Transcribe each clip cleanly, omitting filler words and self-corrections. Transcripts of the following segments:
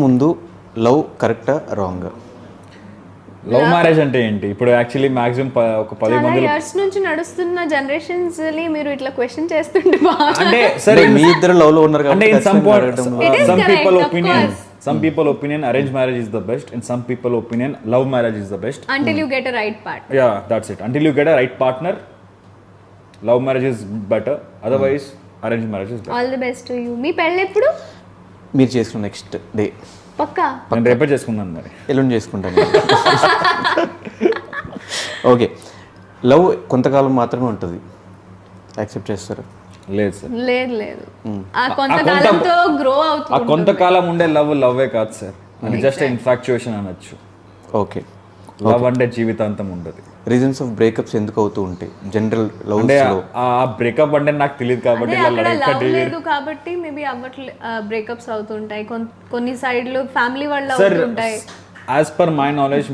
ముందు లవ్ కరెక్టా wrong? Love marriage అంటే ఏంటి? ఇప్పుడు యాక్చువల్లీ మాక్సిమం ఒక 10 మంది ఇయర్స్ నుంచి నడుస్తున్న జనరేషన్స్ ని మీరు ఇట్లా క్వశ్చన్ చేస్తుంటే అంటే సరే మీ ఇద్దరు లవ్ లో ఉన్నారు అంటే కాబట్టి some people opinion arranged marriage is the best, and some people opinion love marriage is the best until you get a right partner. Yeah, that's it. Until you get a right partner, love marriage is better, otherwise arranged marriage is better. All the best to you. మీ పెళ్ళి ఎప్పుడు? మీరు చేసుకున్న next day. పక్కా నేను రేపే చేసుకున్నాను, మరి ఎల్లుండి చేసుకుంటాను. ఓకే, లవ్ కొంతకాలం మాత్రమే ఉంటుంది, యాక్సెప్ట్ చేస్తారా? లేదు సార్, లేదు ఆ కొంతకాలంతో గ్రో అవుతుంది. ఆ కొంతకాలం ఉండే లవ్వే కాదు సార్, అది జస్ట్ ఇన్ఫాక్చుయేషన్ అనొచ్చు. ఓకే, లవ్ అంటే జీవితాంతం ఉండదు. రీజన్స్ ఆఫ్ బ్రేకప్స్ ఎందుకు అవుతూ ఉంటాయి జనరల్ లవ్ అంటే లో? ఆ బ్రేకప్ అంటే నాకు తెలియదు కాబట్టి లవ్ లేదు కాబట్టి మేబీ అవ్వట్లే బ్రేకప్స్ అవుతుంటాయి. కొన్ని సైడ్లు ఫ్యామిలీ వాళ్ళు సార్, అవుతుంటాయి. As per my knowledge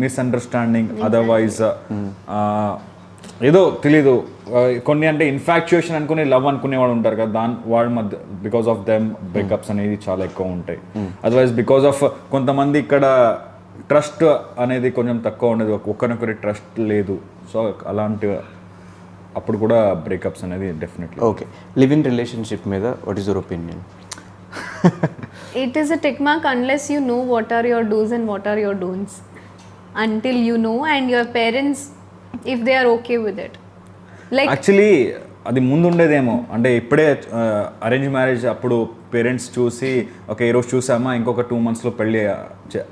misunderstanding, otherwise ఏదో తెలీదు. కొన్ని అంటే ఇన్ఫాక్చుయేషన్ అనుకుని లవ్ అనుకునే వాళ్ళు ఉంటారు కదా, వాళ్ళ మధ్య బికాస్ ఆఫ్ దెమ్ బ్రేకప్స్ అనేది చాలా ఎక్కువ ఉంటాయి. అదర్వైజ్ బికాస్ ఆఫ్ కొంతమంది ఇక్కడ ట్రస్ట్ అనేది కొంచెం తక్కువ ఉండదు, ఒకరినొకరి ట్రస్ట్ లేదు. సో అలాంటి అప్పుడు కూడా బ్రేకప్స్ అనేది definitely. Okay, live in relationship మీద what is your opinion? It is a tick mark unless you know what are your do's and what are your don'ts. Until you know and your parents, if they are okay with it. Like actually అది ముందు ఉండేదేమో, అంటే ఇప్పుడే arrange marriage అప్పుడు parents చూసి okay ఈరోజు చూసామా ఇంకొక 2 monthsలో పెళ్ళి.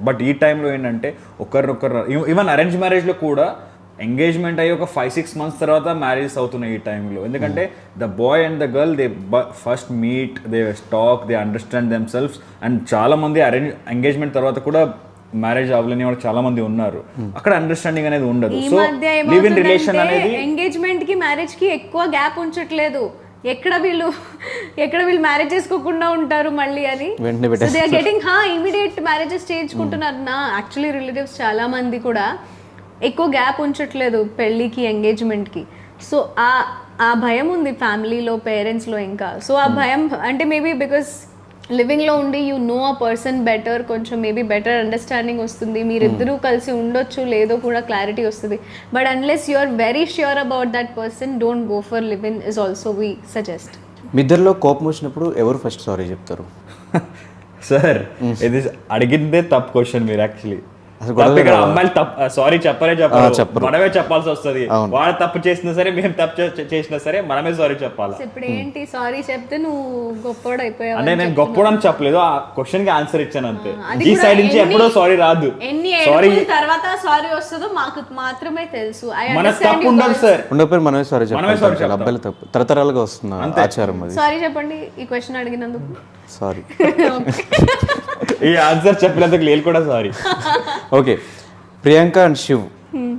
బట్ ఈ టైంలో ఏంటంటే ఒకరినొకరు, ఈవెన్ అరేంజ్ మ్యారేజ్లో కూడా ఎంగేజ్మెంట్ అయ్యి ఒక 5-6 months తర్వాత మ్యారేజెస్ అవుతున్నాయి ఈ టైంలో. ఎందుకంటే the boy and the girl they first meet, they talk, they understand themselves. అండ్ చాలా మంది ఎంగేజ్మెంట్ తర్వాత కూడా మ్యారేజ్ అవ్వలేని వాళ్ళు చాలా మంది ఉన్నారు. అక్కడ అండర్స్టాండింగ్ అనేది ఉండదు. సో లివ్ ఇన్ రిలేషన్ అనేది ఎంగేజ్మెంట్ కి మ్యారేజ్ కి ఎక్కువ గ్యాప్ ఉంచట్లేదు. ఎక్కడ వీళ్ళు మ్యారేజ్ చేసుకోకుండా ఉంటారు మళ్ళీ అని. They are getting immediate marriages చేయించుకుంటున్నారు. నా యాక్చువల్లీ రిలేటివ్స్ చాలా మంది కూడా ఎక్కువ గ్యాప్ ఉంచట్లేదు పెళ్ళికి ఎంగేజ్మెంట్కి. సో ఆ భయం ఉంది ఫ్యామిలీలో, పేరెంట్స్లో ఇంకా. సో ఆ భయం అంటే మేబీ బికాస్ లివింగ్లో ఉండి you know a person better, కొంచెం మేబీ బెటర్ అండర్స్టాండింగ్ వస్తుంది, మీరిద్దరూ కలిసి ఉండొచ్చు లేదో కూడా క్లారిటీ వస్తుంది. But unless you are very sure about that person, don't go for live in is also we suggest. మీ ఇద్దరిలో కోపం వచ్చినప్పుడు ఎవరు ఫస్ట్ సారీ చెప్తారు? సార్, ఇది అడిగిందే తప్పు క్వశ్చన్ మీరు. యాక్చువల్లీ అమ్మాయిలు సారీ చెప్పరు, మనమే చెప్పాల్సి వస్తుంది. వాడు తప్పు చేసినా సరే, మేము తప్పు చేసినా సరే మనమే సారీ చెప్పాలి. ఇప్పుడు ఏంటి సారీ చెప్తే నువ్వు గొప్పోడు అయిపోయావు అంటే నేను గొప్పోడు అని చెప్పలేదు, ఆ క్వశ్చన్ కి ఆన్సర్ ఇచ్చాను అంతే. ఈ సైడ్ నుంచి ఎప్పుడో సారీ రాదు. సారీ తర్వాత సారీ వస్తుందో మాకు మాత్రమే తెలుసు. మన తప్పు ఉండదు సార్, ఉండకపోయి మనమే సారీ చెప్పాలి. అబ్బాయిలు తప్పు తరతరాలుగా వస్తున్న ఆచారం అది. సారీ చెప్పండి ఈ క్వశ్చన్ అడిగినందుకు. సారీ. ఈ ఆన్సర్ చెప్పినందుకు లేదు కూడా sorry. Okay, Priyanka and Shiv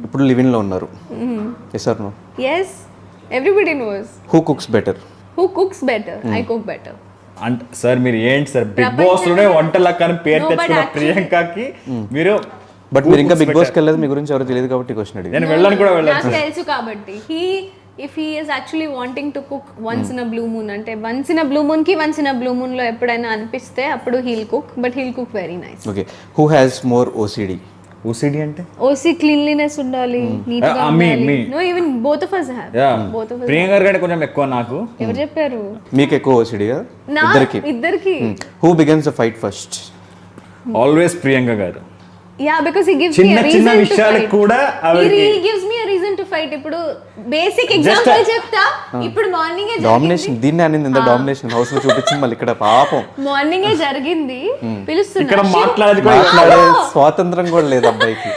ఇప్పుడు లివ్ ఇన్ లో ఉన్నారు. yes or no? yes, everybody knows. who cooks better? I cook better. అంటే సార్ మీరు ఏంటి సార్ బిగ్ బాస్ లోనే వంటలక్క అని పేరు తెచ్చుకున్న ప్రియాంకకి మీరు. బట్ మీరు ఇంకా బిగ్ బాస్కి వెళ్ళలేదు, మీ గురించి ఎవరు తెలియదు కాబట్టి క్వశ్చన్ అడిగి. నేను వెళ్ళాను కూడా వెళ్ళాను. నాకు తెలుసు కాబట్టి if he is actually wanting to cook once in a blue moon, అంటే once in a blue moon కి once in a blue moon లో ఎప్పుడైనా అనిపిస్తే అప్పుడు he'll cook, but he'll cook very nice. Okay, who has more OCD? OCD అంటే cleanliness ఉండాలి, neat గా ఉండాలి. No, even both of us have. both of us. Priyanka గారి కంటే కొంచెం ఎక్కువ నాకు. ఎవరు చెప్పారు? మీకు ఎక్కువ OCD గా? ఇద్దరికి. Who begins the fight first? Always Priyanka గారు. Yeah, because he gives me a reason చిన్న విషయాలకు కూడా he gives me a reason to fight. ఇప్పుడు బేసిక్ ఎగ్జాంపుల్ చెప్తా. ఇప్పుడు మార్నింగ్ డామినేషన్ దీన్ని అనింది, ఇంత డామినేషన్ హౌస్ లో చూపించింది మళ్ళీ ఇక్కడ పాపం. మార్నింగ్ జరిగింది, పిలుస్తున్నా. ఇక్కడ మాట్లాడే స్వాతంత్రం కూడా లేదు అబ్బాయికి.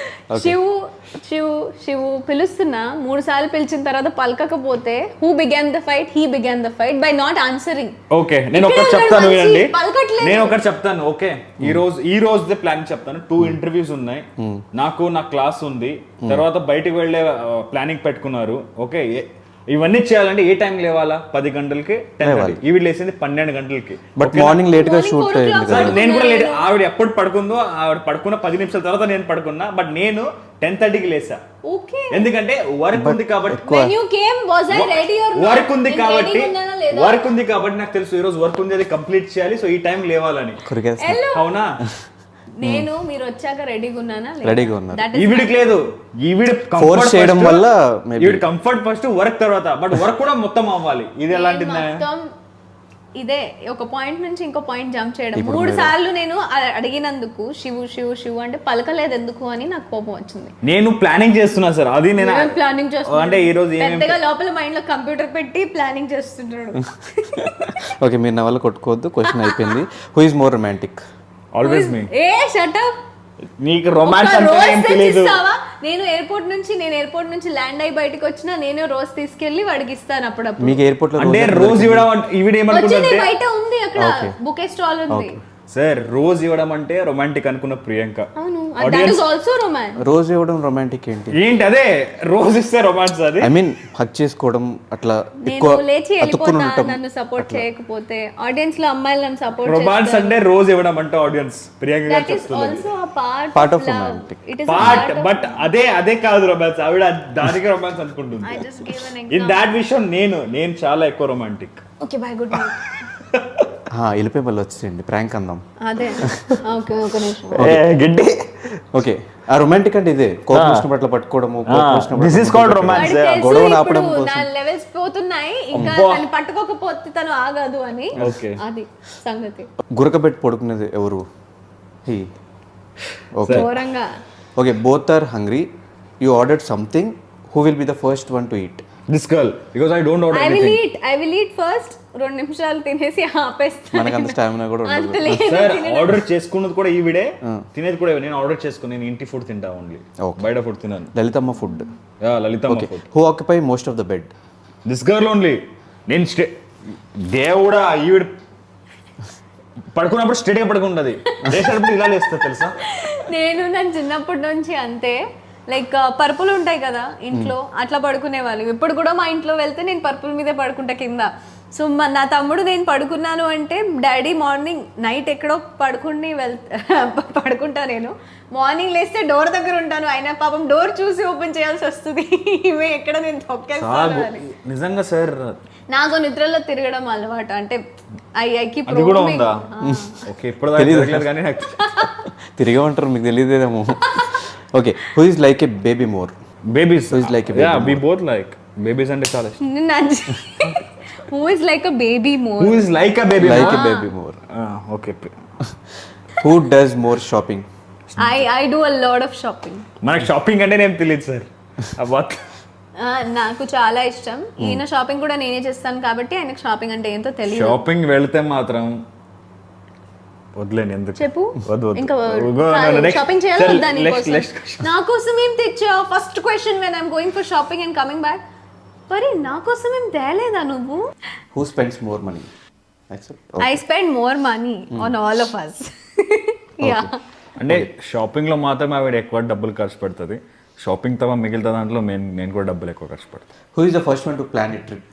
శివు పిలుస్తున్నా 3 సార్లు పిలిచిన తర్వాత పలకకపోతే who began the fight? He began the fight by not answering. Okay, నేను ఒకటి చెప్తాను వినండి. ఓకే, ఈ రోజు ప్లాన్ చెప్తాను. 2 interviews ఉన్నాయి నాకు, నా క్లాస్ ఉంది, తర్వాత బయటికి వెళ్ళే ప్లానింగ్ పెట్టుకున్నారు. ఓకే, ఇవన్నీ చేయాలంటే ఏ టైం లేవాలా? 10 గంటలకి 10:30. ఈవిడ లేసింది 12 గంటలకి. బట్ మార్నింగ్ లేట్ గా షూట్ అయ్యింది కదా. నేను కూడా లేట్. ఆవిడ ఎప్పుడు పడుకుందో ఆవిడ పడుకున్న 10 నిమిషాల తర్వాత నేను పడుకున్నా. బట్ నేను 10:30కి లేసా. ఓకే, ఎందుకంటే వర్క్ ఉంది కాబట్టి. when you came was I ready or not? Work ఉంది కాబట్టి నాకు తెలుసు ఈ రోజు వర్క్ ఉంది, అది కంప్లీట్ చేయాలి. సో ఈ టైం లేవాలని. అవునా? నేను మీరు వచ్చాక రెడీగా ఉన్నానా? రెడీగా ఉన్నారు. ఈవిడికి లేదు. ఈవిడ ఫోర్స్ చేయడం వల్ల ఈవిడ కంఫర్ట్ ఫస్ట్, వర్క్ తర్వాత. బట్ వర్క్ కూడా మొత్తం అవ్వాలి. ఇది ఎలాంటిది? ఇదే ఒక పాయింట్ నుంచి ఇంకో పాయింట్ జంప్ చేయడం. 3 సార్లు నేను అడిగినందుకు శివు అంటే పలకలేదు ఎందుకు అని నాకు కోపం వచ్చింది. నేను ప్లానింగ్ చేస్తున్నా సార్. అది నేను ప్లానింగ్ చేస్తున్నా అంటే ఈ రోజు పెద్దగా లోపల మైండ్ లో కంప్యూటర్ పెట్టి ప్లానింగ్ చేస్తుంటాడు. ఓకే, మీరు నా వల్ల కొట్టుకోవద్దు. క్వశ్చన్ అయిపోయింది. Who is more romantic? Always me. A shut up. నీకు రొమాన్స్ అంటే ఏం తెలియదు. నేను ఎయిర్పోర్ట్ నుంచి ల్యాండ్ అయ్యి బయటికి వచ్చినా నేను రోజ్ తీసుకెళ్లి వాడికి ఇస్తాను అప్పుడప్పుడు. మీకు ఎయిర్పోర్ట్ లో అంటే రోజు ఇవ్వడం ఈవిడ ఏమనుకుంటే బయట ఉంది అక్కడ బుకే స్టాల్ ఉంది సార్. రోజు ఇవ్వడం అంటే రొమాంటిక్ అనుకున్న ప్రియాంక. అవును, దట్ ఇస్ ఆల్సో రొమాన్స్. రోజు ఇవ్వడం రొమాంటిక్ ఏంటి? అదే రోజు ఇస్తే రొమాన్స్. అది ఐ మీన్ హక్ చేసుకోవడం అట్లా ఎక్కువ లేచి వెళ్ళిపోతా నన్ను సపోర్ట్ చేయకపోతే. ఆడియన్స్ లో అమ్మాయిలు నన్ను సపోర్ట్ చేస్తారు. రొమాన్స్ అంటే రోజు ఇవ్వడం అంటే ఆడియన్స్ ప్రియాంక గారు that is also a part of romantic. It is part. But అదే కాదు రొమాన్స్. ఆవిడ దానికి రొమాన్స్ అనుకుంటుంది. I just gave an in that విషయం నేను చాలా ఎక్కువ romantic. Okay by, good night. వెళ్ళిపోయి మళ్ళీ వచ్చేయండి, ప్రాంక్ అందాం. అదే ఓకే, ఒక నిమిషం. గడ్డి. ఓకే, ఆ రొమాంటిక్ అంటే ఇదే. కోపం వచ్చినప్పుడు అట్లా పట్టుకోవడము. This is called romance. గొడవను ఆపడం కోసం. నా లెవెల్స్ పోతున్నాయి, ఇంకా తను పట్టుకోకపోతే తను ఆగదు అని. అది సంగతి. గురకబెట్టి పడుకునేది ఎవరు? హీ. ఓకే, ఘోరంగా. Okay, both are hungry. You ordered something. Who will be the first one to eat? This girl, because I don't order anything. I will eat first. 2 నిమిషాలు తినేసి ఆపేస్తాను. మనకు అంత స్టామినా కూడా ఉండదు. సార్ ఆర్డర్ చేసుకున్నది కూడా ఈవిడే, తినేది కూడా నేను ఆర్డర్ చేసుకుని. నేను ఇంటి ఫుడ్ తింటా ఓన్లీ, బయట ఫుడ్ తినాను. Lalithamma food. Lalithamma food. Who occupy most of the bed? This girl only. నేను దేవుడా ఈవిడ పడుకున్నప్పుడు స్ట్రేట్గా పడుకుంటుంది, లేచినప్పుడు ఇలా లేస్తా తెలుసా. నేను చిన్నప్పటి నుంచి అంతే. లైక్ పరుపులు ఉంటాయి కదా ఇంట్లో, అట్లా పడుకునేవాళ్ళు. ఇప్పుడు కూడా మా ఇంట్లో వెళ్తే నేను పరుపుల మీదే పడుకుంటా కింద. సో నా తమ్ముడు నేను పడుకున్నాను అంటే డాడీ మార్నింగ్ నైట్ ఎక్కడో పడుకుంటా. నేను మార్నింగ్ లేస్తే డోర్ దగ్గర ఉంటాను, అయినా పాపం డోర్ చూసి ఓపెన్ చేయాల్సి వస్తుంది. ఇవి ఎక్కడ నేను తొక్కేస్తాను అని. నిజంగా సార్ నాకు నిద్రలో తిరగడం అలవాటు. అంటే అది కూడా ఉందా? ఓకే, ఇప్పుడు తెలియదు కానీ తిరిగే ఉంటారు, మీకు తెలియదేమో. Okay, who is like a baby more? Babies. Who is like a baby? We both like babies అంటే చాలా ఇష్టం. Who is like a baby more? Who is like a baby? Like a baby more. Okay. Who does more shopping? I do a lot of shopping. మనకు shopping అంటే నేను తెలియదు sir. Abarth నాకు చాలా ఇష్టం. ఈయన షాపింగ్ కూడా నేనే చేస్తాను కాబట్టి ఆయనకు షాపింగ్ అంటే ఏంటో తెలియదు. షాపింగ్ వెళ్తే మాత్రం వదిలేండి. ఎందుకు చెప్పు. ఇంకా Next. షాపింగ్ చేయాలి వద్దా నీ Next కోసం? నా కోసం ఏం తెచ్చావు? First question when I'm going for shopping and coming back. మరి నా కోసం ఏం తేలేదా నువ్వు? Who spends more money? I spend more money on all of us. Yeah. అంటే షాపింగ్ లో మాత్రమే ఆవిడ ఎక్కువ డబ్బులు ఖర్చు పెడుతుంది. షాపింగ్ తప్ప మిగిలిన దాంట్లో నేను కూడా డబ్బులు ఎక్కువ ఖర్చు పెడతాను. Who is the first one to plan a trip?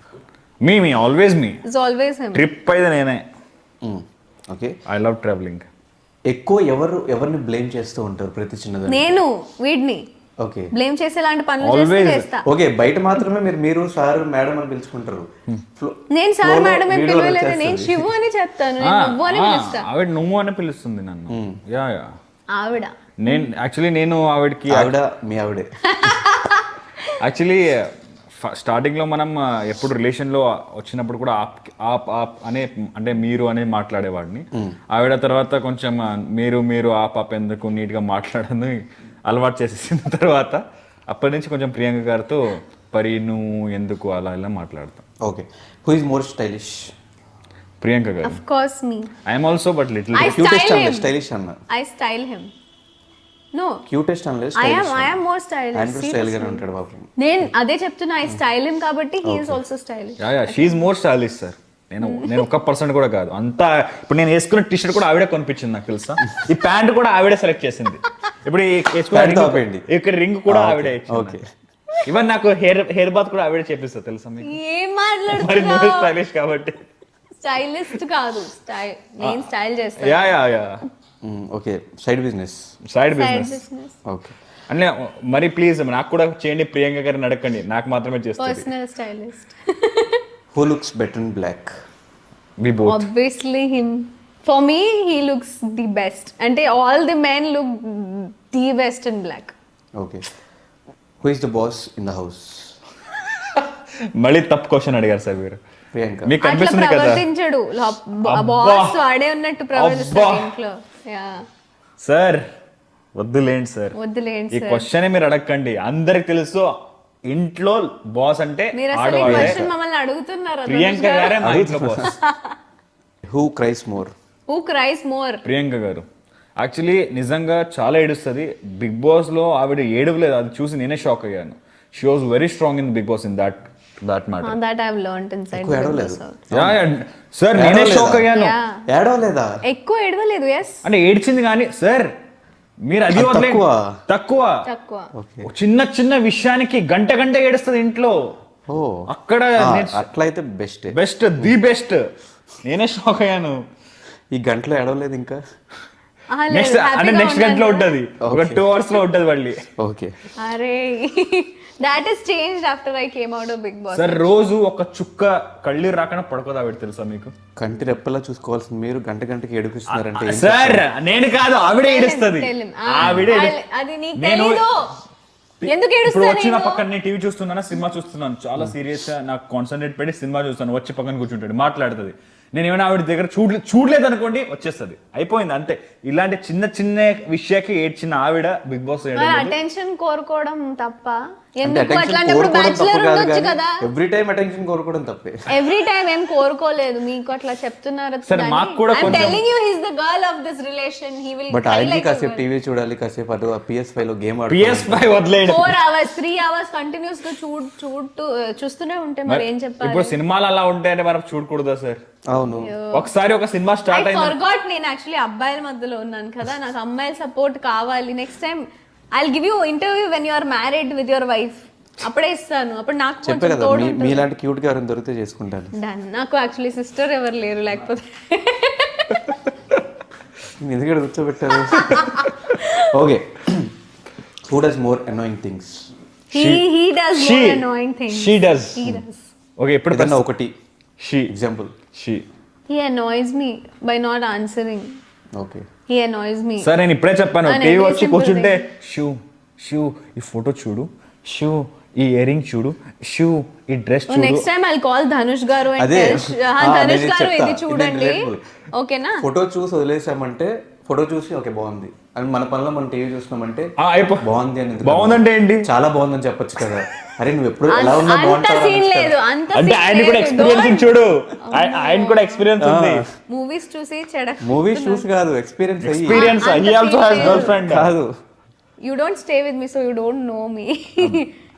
Me always me. It's always him. Trip అయితే నేనే. Okay, I love travelling. ఎక్కువ ఎవరిని బ్లేమ్ చేస్తూ ఉంటారు ప్రతి చిన్నదాన్ని? నేను వీడిని ఓకే బ్లేమ్ చేసేలాంటి పనులు చేస్తా. ఓకే, బయట మాత్రమే మీరు సార్ మేడం అని పిలుచుకుంటారు. నేను సార్ మేడం అని పిలవలేదు, నేను శివు అని చెప్తాను, నేను నువ్వు అని పిలుస్తా. ఆవిడ నువ్వు అని పిలుస్తుంది నన్ను. యా ఆవిడ. నేను ఆవిడకి మీ ఆవిడే. యాక్చువల్లీ స్టార్టింగ్లో మనం ఎప్పుడు రిలేషన్లో వచ్చినప్పుడు కూడా ఆప్ అనే అంటే మీరు అనే మాట్లాడేవాడిని. ఆవిడ తర్వాత కొంచెం మీరు ఆప్ ఎందుకు నీట్గా మాట్లాడని అలవాటు చేసేసిన తర్వాత అప్పటి నుంచి కొంచెం ప్రియాంక గారితో పరి నువ్వు ఎందుకు అలా ఇలా మాట్లాడతాం. Okay, who is more stylish? Priyanka గారు. Of course me. I am also but little stylish అన్న. I style him. No. Cutest అనలేదు. I am more stylish. And style గానే ఉంటాడు బాబు. నేను అదే చెప్తున్నా, I style him కాబట్టి he is also stylish. Yeah, she is more stylish sir. నేను 1% కూడా కాదు అంతా. ఇప్పుడు నేను వేసుకున్న టీషర్ట్ కూడా ఆవిడే కొనిపించింది నాకు తెలుసా. ఈ ప్యాంట్ కూడా ఆవిడే సెలెక్ట్ చేసింది. ఇప్పుడు ఇక్కడ రింగ్ కూడా ఆవిడే. ఓకే, ఈవెన్ నాకు హెయిర్ బాత్ కూడా ఆవిడ చేపిస్తా తెలుసా మీకు? ఏం మరి మాట్లాడుతున్నావు? నువ్వు స్టైలిష్ కాబట్టి. స్టైలిస్ట్ కాదు, నేను స్టైల్ చేస్తాను. Yeah okay, side business. Side business. Business, okay, అంటే మరి ప్లీజ్ నాకు కూడా చేయండి, ప్రియాంక గారిని అడగండి, నాకు మాత్రమే చేస్తుంది. Personal stylist. Who looks better in black? We both. Obviously him. For me, he looks the best. And all the men look the best in black. Okay, who is the boss in the house? మళ్ళీ తప్పు question అడిగారు sir మీరు. ప్రియాంక. మీకు అట్లా కనిపిస్తుంది కదా ప్రవర్తించడు, boss వాడే ఉన్నట్టు ప్రవర్తిస్తాడు ఇంట్లో. సార్ వద్దులేండి సార్, వద్దులేండి ఈ సార్. క్వశ్చన్ మీరు అడగండి. అందరికి తెలుసు ఇంట్లో బాస్ అంటే మీరు అసలు ఈ ఆడవాళ్ళే. క్వశ్చన్ మమ్మల్ని అడుగుతున్నారు. ప్రియాంక గారే మా ఇంట్లో boss. Who cries more? Who cries more? Priyanka garu actually నిజంగా చాలా ఏడుస్తుంది. బిగ్ బాస్ లో ఆవిడ ఏడవలేదు, అది చూసి నేనే షాక్ అయ్యాను. She was very strong in Bigg Boss in that matter. That I've learned inside. ఎక్కువ ఏడవలేదు. సార్ నేనే షాక్ అయ్యాను. Yeah. ఏడవలేదా? ఎక్కువ ఏడవలేదు. ఎస్, అంటే ఏడ్చింది కానీ సార్ మీరు అది వదిలే తక్కువ తక్కువ. చిన్న చిన్న విషయానికి గంట ఏడుస్తుంది ఇంట్లో. ఓ, అక్కడ అట్లయితే బెస్ట్. The best. నేనే షాక్ అయ్యాను. ఈ గంటలో ఏడవలేదు ఇంకా? నెక్స్ట్ అంటే నెక్స్ట్ గంటలో ఉంటది, ఒక 2 hours లో ఉంటది మళ్ళీ. ఓకే, అరే that is changed after I came out of Big Boss. Sir రోజు ఒక చుక్క కళ్ళీరు రాకుండా పడుకోదా ఆవిడ తెలుసా మీకు? కంటి రెప్పలా చూసుకోవాల్సింది మీరు గంటకి ఏడిపిస్తున్నారంటే ఏం సార్ నేను కాదు, ఆవిడే ఏడుస్తుంది. Tell him. ఆవిడే అది నీకు నేను తెలీదు. ఎందుకు ఇప్పుడు ఏడుస్తాను వచ్చిన నేను? పక్కన నేను టీవీ చూస్తున్నాను, సినిమా చూస్తున్నాను, చాలా సీరియస్ గా నాకు కాన్సన్ట్రేట్ పెట్టి సినిమా చూస్తాను. వచ్చి పక్కన కూర్చుంటాడు, మాట్లాడుతుంది. నేను ఏమైనా ఆవిడ దగ్గర చూడలేదు అనుకోండి, వచ్చేస్తుంది, అయిపోయింది అంతే. ఇలాంటి చిన్న విషయానికి ఏడ్చిన ఆవిడ బిగ్ బాస్ అటెన్షన్ కోరుకోవడం తప్ప. ఎందుకు అట్లాంటప్పుడు బ్యాచులర్ ఉండొచ్చు కదా. ఎవ్రీ టైం అటెన్షన్ కోరుకోవడం తప్పే. ఎవ్రీ టైం ఏం కోరుకోలేదు, మీకు అట్లా చెప్తున్నారు. సరే మాకు కూడా I'm telling you, he's the girl of this relation. He will but ఆయనకి కాసేపు టీవీ చూడాలి, కాసేపు అటు PS5 లో game PS5 వదిలేడు. 4 hours 3 hours continuous గా చూస్తూనే ఉంటే మరి ఏం చెప్పాలి? ఇప్పుడు సినిమాలు అలా ఉంటాయంటే మనం చూడకూడదా సార్? అవును, ఒకసారి ఒక సినిమా స్టార్ట్ I అయింది. forgot, నేను యాక్చువల్లీ అబ్బాయిల మధ్యలో ఉన్నాను కదా, నాకు అమ్మాయిల సపోర్ట్ కావాలి. Next time I'll give you interview when you are married with your wife. అప్పుడే ఇస్తాను, అప్పుడు నాకు చెప్పే కొంచెం కదా తోడు మీలాంటి క్యూట్ గా ఎవరైనా దొరికితే చేసుకుంటాను. Done. నాకు యాక్చువల్లీ సిస్టర్ ఎవరు లేరు, లేకపోతే ఎందుకంటే కూర్చోబెట్టారు. Okay, who does more annoying things? he does more annoying things. She does. Okay, ఇప్పుడు ఏదన్నా ఒకటి she example. He annoys me by not answering. Okay, He annoys me. Sir నేను ఇప్పుడే చెప్పాను, And టీవీ every వచ్చి simple కూర్చుంటే shoe ఈ photo చూడు, షూ ఈ ఇయర్ రింగ్ చూడు, షూ ఈ డ్రెస్ చూడు. Next time I'll call Dhanush గారు and అదే tell ధనుష్ గారు ఇది చూడండి, ఓకేనా? ఫోటో చూసి వదిలేసామంటే, ఫోటో చూసి ఓకే బాగుంది అని మన పనిలో మనం టీవీ చూస్తున్నామంటే బాగుంది అని బాగుందంటే ఏంటి, చాలా బాగుందని చెప్పొచ్చు కదా. అరే నువ్వు ఎప్పుడు ఎలా ఉన్నా అంత బాగుంటావు సీన్ లేదు, అంత అంటే ఆయన కూడా ఎక్స్పీరియన్స్ చూడు, ఆయన కూడా ఎక్స్పీరియన్స్ ఉంది. మూవీస్ చూసి మూవీస్ చూసి కాదు, experience experience he also has girl friend కాదు. You don't stay with me, so you don't know me.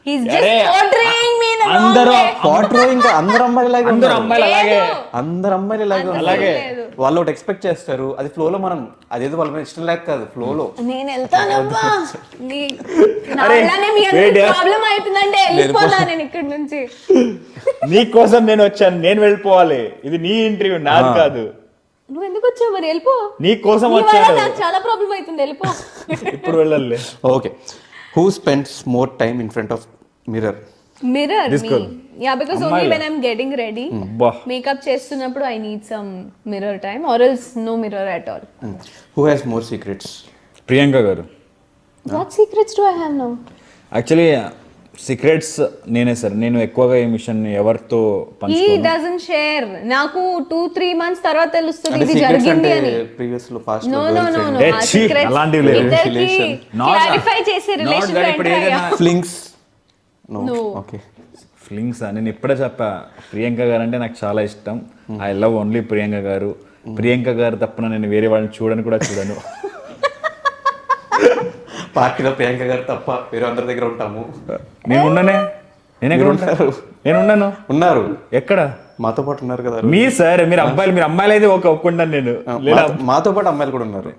He's just portraying me in the wrong అందరూ way. ఇంకా అందరు అమ్మాయిలాగే అందరూ అమ్మాయిలు అలాగే, అందరు అమ్మాయిలు ఇలాగే అలాగే వాళ్ళు ఒకటి ఎక్స్పెక్ట్ చేస్తారు, అది ఫ్లో లో మనం అదేదో వాళ్ళ మీద ఇష్టం లేక కాదు, ఫ్లో లో నేను వెళ్తానమ్మా, నా వల్లనే మీ అందరికి ప్రాబ్లం అవుతుందంటే వెళ్ళిపోతా నేను ఇక్కడ నుంచి. నీ కోసం నేను వచ్చాను, నేను వెళ్ళిపోవాలి, ఇది నీ ఇంటర్వ్యూ నాది కాదు. నువ్వు ఎందుకు వచ్చావు మరి? వెళ్ళిపో, నీ కోసం నీ వల్ల వచ్చాను, నాకు చాలా ప్రాబ్లం అవుతుంది, వెళ్ళిపో. ఇప్పుడు వెళ్ళాలి. Okay, who spends more time in front of mirror? Mirror This me. girl. Yeah, because only అమ్మాయిలే. when I'm getting ready, అబ్బా. makeup చేస్తున్నప్పుడు I need some mirror time, or else no mirror at all. Who has more secrets? Priyanka గారు. What secrets do I have now? Actually secrets నేనే sir, నేను ఎక్కువగా ఈ machine ఎవరితో He పంచుకోను. doesn't share. నాకు 2-3 months తర్వాత తెలుస్తుంది అంటే ఇది సీక్రెట్స్ జరిగింది అంటే అని. ప్రీవియస్ లో పాస్ట్ No, లో no, no, no. Eh, ఆ chhi, secrets అలాంటివి లేవు. ఇద్దరికి Relation. Not clarify చేసే not రిలేషన్ that ఇప్పుడు ఏదైనా ఫ్లింగ్స్? No. ఓకే, ఫీలింగ్స్ నేను ఇప్పుడే చెప్పా, ప్రియాంక గారు అంటే నాకు చాలా ఇష్టం. ఐ లవ్ ఓన్లీ ప్రియాంక గారు. ప్రియాంక గారు తప్పన నేను వేరే వాళ్ళని చూడను కూడా చూడను. పార్టీలో ప్రియాంక గారు తప్ప వేరే అందరి దగ్గర ఉంటాము. నేను ఉన్నానే, నేను ఎక్కడ ఉంటాను? నేను ఉన్నాను. ఉన్నారు, ఎక్కడ? మాతో పాటు ఉన్నారు కదా. మీ సార్, మీరు అబ్బాయిలు అయితే ఒప్పుకుంటాను నేను. లేదా మాతో పాటు అమ్మాయిలు కూడా ఉన్నారు.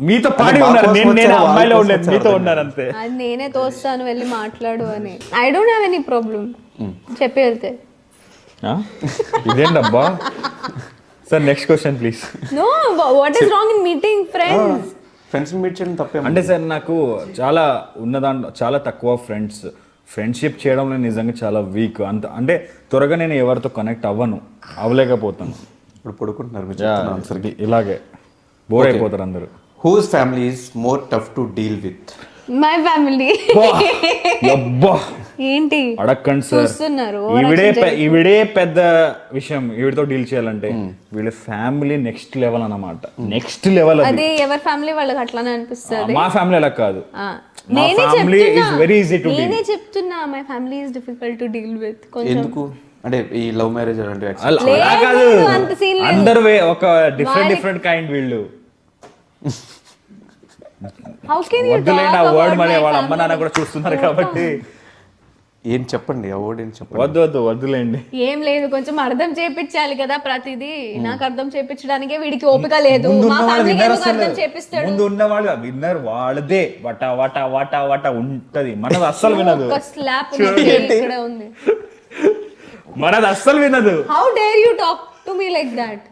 మీతో పాడి ఉన్నారు, నేను అమ్మాయిలో ఉండలేదు, మీతో ఉన్నారు అంతే. అది నేనే తోస్తాను వెళ్ళి మాట్లాడు అని. I don't have any problem చెప్పి వెళ్తే. ఇదేంటబ్బా. Sir next question please. No, what is wrong in meeting friends? Friends meet చేయడం తప్పే. అంటే సార్ నాకు చాలా ఉన్నదాంట్లో చాలా తక్కువ ఫ్రెండ్షిప్ చేయడంలో నిజంగా చాలా వీక్. అంత అంటే త్వరగా నేను ఎవరితో కనెక్ట్ అవ్వలేకపోతాను. ఇప్పుడు పడుకుంటున్నారు మీరు చెప్తున్న ఆన్సర్కి. ఇలాగే బోర్ అయిపోతారు అందరూ. Whose family is more tough to deal with? My family. ఏంటి అడగండి సార్, చూస్తున్నారు? ఈవిడే పెద్ద విషయం. ఈవిడతో డీల్ చేయాలంటే వీళ్ళ ఫ్యామిలీ నెక్స్ట్ లెవెల్ అన్నమాట. Next level. అది ఎవరి ఫ్యామిలీ వాళ్ళకి అట్లానే అనిపిస్తుంది. మా ఫ్యామిలీ అలా కాదు. నేనే చెప్తున్నా my family is difficult to deal with. ఎందుకు అంటే ఈ లవ్ మ్యారేజ్ అలాంటివి అంత సీన్ లేదు. అందరూ ఒక డిఫరెంట్ కైండ్ వీళ్ళు. హౌ కెన్ యు వద్దులేండి ఆ వర్డ్, మరి వాళ్ళ అమ్మ నాన్న కూడా చూస్తున్నారు కాబట్టి. ఏం చెప్పండి, ఆ వర్డ్ ఏం చెప్పండి. వద్దులేండి. ఏం లేదు, కొంచెం అర్థం చేపించాలి కదా ప్రతిదీ. నాకు అర్థం చేపించడానికే వీడికి ఓపిక లేదు. మా ఫ్యామిలీకి అర్థం చేపిస్తాడు. ముందు ఉన్న వాళ్ళు విన్నర్ వాళ్ళదే వట వట వట వట ఉంటది. మనది అస్సలు వినదు. ఒక స్లాప్ ఇక్కడ ఉంది. మనది అస్సలు వినదు. How dare you talk to me like that?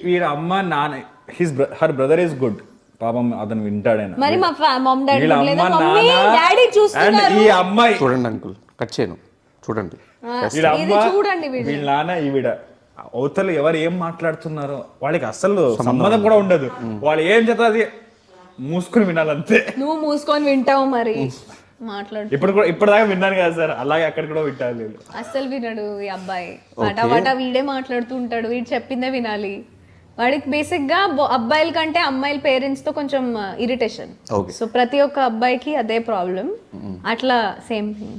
వీళ్ళ అమ్మ నాన్న, హర్ బ్రదర్ ఇస్ గుడ్. పాపం అతను వింటాడేనా? మరి మా మమ్ డాడీ లేదా మమ్మీ డాడీ చూస్తున్నారు. ఈ అమ్మాయి చూడండి అంకుల్, కట్ చేయను చూడండి. ఇది చూడండి. వీళ్ళ నాన్న ఈవిడ అవతల ఎవరు ఏం మాట్లాడుతున్నారో వాళ్ళకి అస్సలు సంబంధం కూడా ఉండదు. వాళ్ళు ఏం చేస్తారు అది మూసుకొని వినాలంతే. నువ్వు మూసుకొని వింటావు మరి. మాట్లాడు. ఇప్పటిదాకా విన్నాను కదా సార్, అలాగే అక్కడ కూడా వింటారు. అస్సలు వినడు ఈ అబ్బాయి. వాట వీడే మాట్లాడుతూ ఉంటాడు. వీడు చెప్పిందే వినాలి. వాడికి బేసిక్ గా అబ్బాయిల కంటే అమ్మాయిల పేరెంట్స్ తో కొంచెం ఇరిటేషన్. సో ప్రతి ఒక్క అబ్బాయికి అదే ప్రాబ్లం. అట్లా సేమ్ థింగ్.